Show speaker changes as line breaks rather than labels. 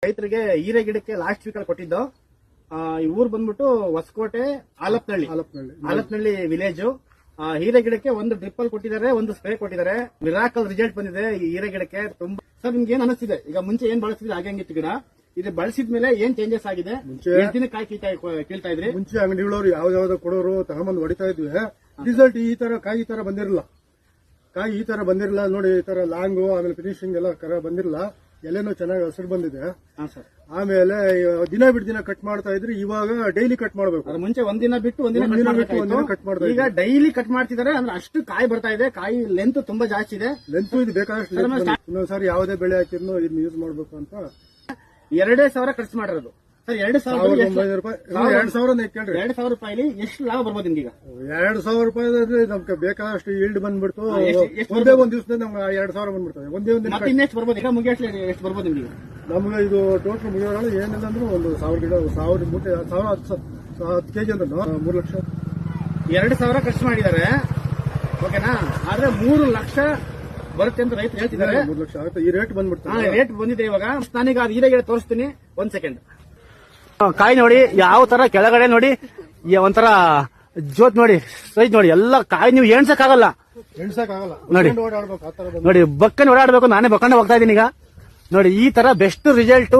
ರೈತರಿಗೆ ಹೀರೆ ಗಿಡಕ್ಕೆ last week ಅಲ್ಲಿ ಕೊಟ್ಟಿದ್ದು. ಈ ಊರ್ ಬಂದ್ಬಿಟ್ಟು ಹೊಸಕೋಟೆ ಆಲಪ್ನಹಳ್ಳಿ ವಿಲೇಜ್. ಹೀರೆ ಗಿಡಕ್ಕೆ ಒಂದು ಡ್ರಿಪ್ ಅಲ್ಲಿ ಕೊಟ್ಟಿದ್ದಾರೆ, ಒಂದು ಸ್ಪ್ರೇ ಕೊಟ್ಟಿದ್ದಾರೆ. ಮಿರಾಕಲ್ ರಿಸಲ್ಟ್ ಬಂದಿದೆ ಈ ಹೀರೆ ಗಿಡಕ್ಕೆ. ತುಂಬಾ ಸರ್ ನಿಮ್ಗೆ ಏನ್ ಅನಿಸ್ತಿದೆ? ಈಗ ಮುಂಚೆ ಏನ್ ಬಳಸ್ತಿದ್ರೆ ಹಾಗೆ ಹಂಗಿತ್ತು ಗಿಡ, ಇದು ಬಳಸಿದ್ಮೇಲೆ ಏನ್ ಚೇಂಜಸ್ ಆಗಿದೆ? ಮುಂಚೆ ಕಾಯಿ ಕೀಳ್ತಾ ಇದ್ರಿ, ಮುಂಚೆ ಅಂಗಡಿಗಳವ್ರು ಯಾವ್ದಾವ್ದು ಕೊಡೋರು ತಗೊಂಬಂದು ಹೊಡಿತಾ ಇದ್ವಿ. ರಿಸಲ್ಟ್ ಈ ತರ ಕಾಯಿ ಈ ತರ ಬಂದಿರಲಿಲ್ಲ. ನೋಡಿ, ಈ ತರ ಲಾಂಗು ಆಮೇಲೆ ಫಿನಿಶಿಂಗ್ ಎಲ್ಲ ಬಂದಿರಲ್ಲ. ಎಲೆನೂ ಚೆನ್ನಾಗಿ ಹಸಿರು ಬಂದಿದೆ. ಆಮೇಲೆ ದಿನ ಬಿಟ್ಟು ದಿನ ಕಟ್ ಮಾಡ್ತಾ ಇದ್ರಿ, ಇವಾಗ ಡೈಲಿ ಕಟ್ ಮಾಡಬೇಕು. ಮುಂಚೆ ಒಂದಿನ ಬಿಟ್ಟು ಒಂದಿನ ಕಟ್ ಮಾಡ್ತಾ ಈಗ ಡೈಲಿ ಕಟ್ ಮಾಡ್ತಿದ್ದಾರೆ. ಅಂದ್ರೆ ಅಷ್ಟು ಕಾಯಿ ಬರ್ತಾ ಇದೆ. ಕಾಯಿ ಲೆಂತ್ ತುಂಬಾ ಜಾಸ್ತಿ ಇದೆ. ಲೆಂತ್ ಇದು ಬೇಕಾದಷ್ಟು. ಇನ್ನೊಂದ್ಸಾರಿ ಯಾವುದೇ ಬೆಳೆ ಹಾಕಿದ್ರು ಇದನ್ನ ಯೂಸ್ ಮಾಡ್ಬೇಕು ಅಂತ 2,000 ಖರ್ಚು ಮಾಡಿರೋದು ಸರ್. 2,000 ರೂಪಾಯಿ ಎಷ್ಟು ಲಾಭ ಬರ್ಬೋದು ನಿಮ್ಗೆ? 2,000 ರೂಪಾಯಿ ನಮ್ಗೆ ಬೇಕಾದಷ್ಟು ಈಲ್ಡ್ ಬಂದ್ಬಿಟ್ಟು ಒಂದೇ ಒಂದ್ ದಿವಸದಲ್ಲಿ ನಮ್ಗೆ 2,000 ಬಂದ್ಬಿಡ್ತದೆ. ಒಂದೇ ಒಂದು ಇನ್ನೆಷ್ಟು ಬರ್ಬೋದು? ಈಗ ಮುಗಿಯಷ್ಟು ಎಷ್ಟು ಬರ್ಬೋದು ನಿಮ್ಗೆ? ನಮ್ಗೆ ಇದು ಟೋಟಲ್ ಮುಗಿಯೋದ್ರಲ್ಲಿ ಏನಿಲ್ಲ ಅಂದ್ರೆ ಒಂದು 1,000 ಗಿಡ, 1,000 ಮೂಟೆ, 10 ಕೆಜಿ ಅಂದ್ರೆ 3 ಲಕ್ಷ. 2,000 ಖರ್ಚು ಮಾಡಿದ್ದಾರೆ, ಓಕೆನಾ? ಆದ್ರೆ 3 ಲಕ್ಷ ಬರುತ್ತೆ ಅಂತ ರೈತರು ಹೇಳ್ತಿದ್ದಾರೆ. 3 ಲಕ್ಷ ಆಗುತ್ತೆ. ಈ ರೇಟ್ ಬಂದ್ಬಿಡ್ತಾರೆ. ರೇಟ್ ಬಂದಿದೆ ಇವಾಗ. ನಾನೀಗ ಅದು ಹೀರೆ ಗಿಡ ತೋರಿಸ್ತೀನಿ, 1 ಸೆಕೆಂಡ್. ಕಾಯಿ ನೋಡಿ ಯಾವ ತರ ಕೆಳಗಡೆ ನೋಡಿ, ಒಂಥರ ಜೋತ್ ನೋಡಿ, ಸೈಜ್ ನೋಡಿ, ಎಲ್ಲ ಕಾಯಿ ನೀವು ಎಣ್ಸಕ್ಕಾಗಲ್ಲ ನೋಡಿ. ಬಕ್ಕನ್ ಓಡಾಡ್ಬೇಕು. ನಾನೇ ಬಕ್ಕಂಡ ಹೋಗ್ತಾ ಇದ್ದೀನಿ ಈಗ ನೋಡಿ. ಈ ತರ ಬೆಸ್ಟ್ ರಿಸಲ್ಟ್